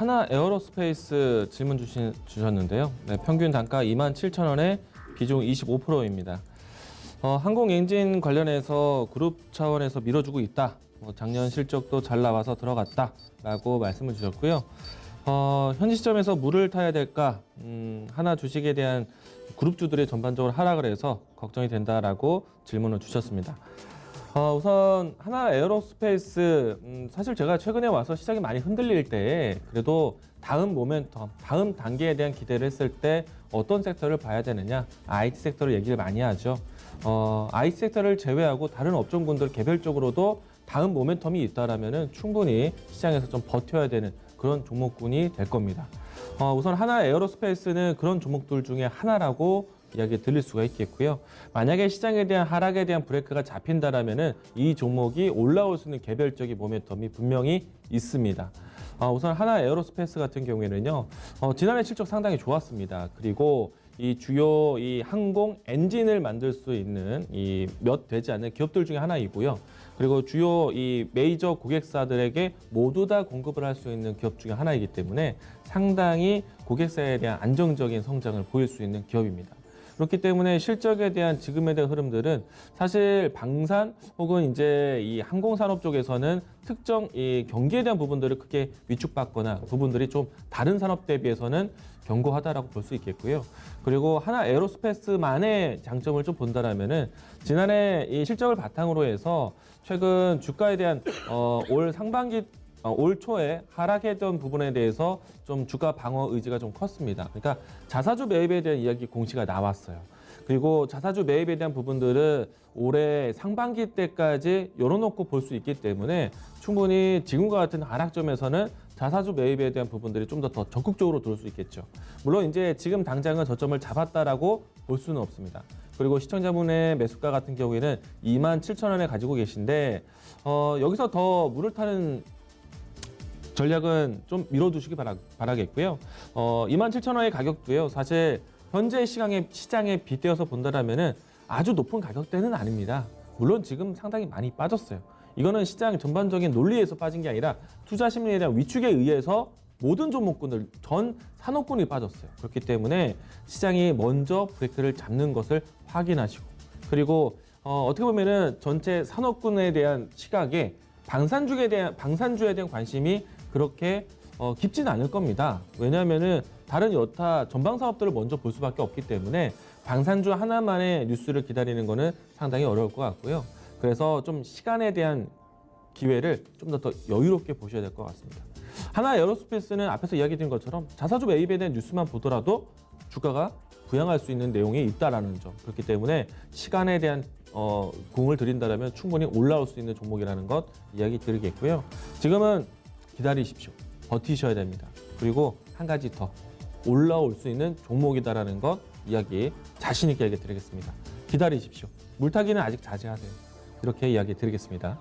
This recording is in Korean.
하나 에어로스페이스 질문 주셨는데요. 네, 평균 단가 27,000원에 비중 25%입니다. 항공 엔진 관련해서 그룹 차원에서 밀어주고 있다. 작년 실적도 잘 나와서 들어갔다라고 말씀을 주셨고요. 현지 시점에서 물을 타야 될까? 하나 주식에 대한 그룹주들이 전반적으로 하락을 해서 걱정이 된다라고 질문을 주셨습니다. 우선 하나 에어로스페이스 사실 제가 최근에 와서 시장이 많이 흔들릴 때 그래도 다음 모멘텀, 다음 단계에 대한 기대를 했을 때 어떤 섹터를 봐야 되느냐, IT 섹터를 얘기를 많이 하죠. IT 섹터를 제외하고 다른 업종군들 개별적으로도 다음 모멘텀이 있다라면은 충분히 시장에서 좀 버텨야 되는 그런 종목군이 될 겁니다. 우선 하나 에어로스페이스는 그런 종목들 중에 하나라고 이야기 들릴 수가 있겠고요. 만약에 시장에 대한 하락에 대한 브레이크가 잡힌다라면은 이 종목이 올라올 수 있는 개별적인 모멘텀이 분명히 있습니다. 우선 하나 에어로스페이스 같은 경우에는요, 지난해 실적 상당히 좋았습니다. 그리고 이 주요 이 항공 엔진을 만들 수 있는 이 몇 되지 않는 기업들 중에 하나이고요. 그리고 주요 이 메이저 고객사들에게 모두 다 공급을 할 수 있는 기업 중에 하나이기 때문에 상당히 고객사에 대한 안정적인 성장을 보일 수 있는 기업입니다. 그렇기 때문에 실적에 대한 지금에 대한 흐름들은 사실 방산 혹은 이제 이 항공산업 쪽에서는 특정 이 경기에 대한 부분들을 크게 위축받거나 부분들이 좀 다른 산업 대비해서는 견고하다라고 볼 수 있겠고요. 그리고 하나 에어로스페이스만의 장점을 좀 본다라면은 지난해 이 실적을 바탕으로 해서 최근 주가에 대한 올 상반기 올 초에 하락했던 부분에 대해서 좀 주가 방어 의지가 좀 컸습니다. 그러니까 자사주 매입에 대한 이야기 공시가 나왔어요. 그리고 자사주 매입에 대한 부분들은 올해 상반기 때까지 열어놓고 볼 수 있기 때문에 충분히 지금과 같은 하락점에서는 자사주 매입에 대한 부분들이 좀 더 적극적으로 들어올 수 있겠죠. 물론 이제 지금 당장은 저점을 잡았다라고 볼 수는 없습니다. 그리고 시청자분의 매수가 같은 경우에는 27,000원에 가지고 계신데 여기서 더 물을 타는 전략은 좀 밀어두시기 바라겠고요. 27,000원의 가격도요. 사실 현재 시장에 빗대어서 본다라면은 아주 높은 가격대는 아닙니다. 물론 지금 상당히 많이 빠졌어요. 이거는 시장 전반적인 논리에서 빠진 게 아니라 투자 심리에 대한 위축에 의해서 모든 종목군들 전 산업군이 빠졌어요. 그렇기 때문에 시장이 먼저 브레이크를 잡는 것을 확인하시고, 그리고 어떻게 보면은 전체 산업군에 대한 시각에 방산주에 대한 관심이 그렇게 깊지는 않을 겁니다. 왜냐하면은 다른 여타 전방 사업들을 먼저 볼 수밖에 없기 때문에 방산주 하나만의 뉴스를 기다리는 거는 상당히 어려울 것 같고요. 그래서 좀 시간에 대한 기회를 좀 더 여유롭게 보셔야 될 것 같습니다. 하나 에어로스페이스는 앞에서 이야기드린 것처럼 자사주 매입에 대한 뉴스만 보더라도 주가가 부양할 수 있는 내용이 있다라는 점. 그렇기 때문에 시간에 대한 공을 들인다면 충분히 올라올 수 있는 종목이라는 것 이야기 드리겠고요. 지금은 기다리십시오. 버티셔야 됩니다. 그리고 한 가지 더 올라올 수 있는 종목이다라는 것 이야기 자신 있게 이야기 드리겠습니다. 기다리십시오. 물타기는 아직 자제하세요. 이렇게 이야기 드리겠습니다.